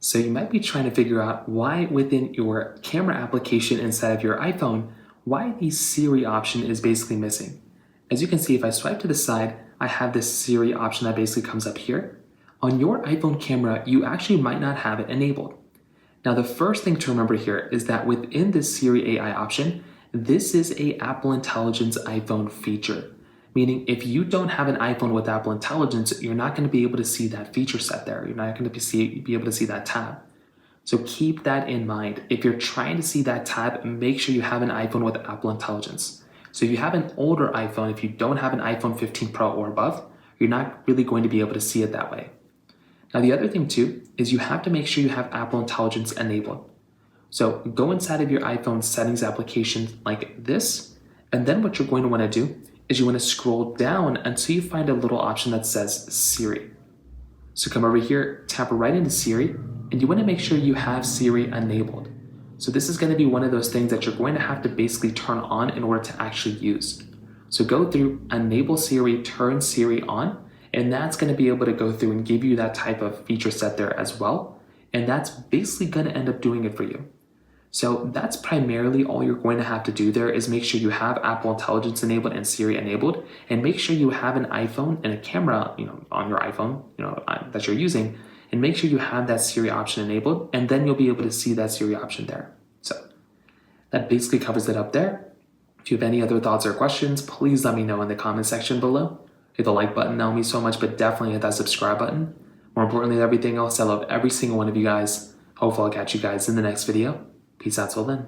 So you might be trying to figure out why within your camera application inside of your iPhone, why the Siri option is basically missing. As you can see, if I swipe to the side, I have this Siri option that basically comes up here. On your iPhone camera, you actually might not have it enabled. Now, the first thing to remember here is that within this Siri AI option, this is a Apple Intelligence iPhone feature. Meaning if you don't have an iPhone with Apple Intelligence, you're not going to be able to see that feature set there. You're not going to be able to see that tab. So keep that in mind. If you're trying to see that tab, make sure you have an iPhone with Apple Intelligence. So if you have an older iPhone, if you don't have an iPhone 15 Pro or above, you're not really going to be able to see it that way. Now, the other thing too is you have to make sure you have Apple Intelligence enabled. So go inside of your iPhone settings application like this, and then what you're going to want to do is you want to scroll down until you find a little option that says Siri. So come over here, tap right into Siri, and you want to make sure you have Siri enabled. So this is going to be one of those things that you're going to have to basically turn on in order to actually use. So go through, enable Siri, turn Siri on, and that's going to be able to go through and give you that type of feature set there as well. And that's basically going to end up doing it for you. So that's primarily all you're going to have to do there is make sure you have Apple Intelligence enabled and Siri enabled, and make sure you have an iPhone and a camera, on your iPhone, that you're using, and make sure you have that Siri option enabled, and then you'll be able to see that Siri option there. So that basically covers it up there. If you have any other thoughts or questions, please let me know in the comment section below. Hit the like button, that will mean so much, but definitely hit that subscribe button. More importantly than everything else, I love every single one of you guys. Hopefully I'll catch you guys in the next video. Peace out till then.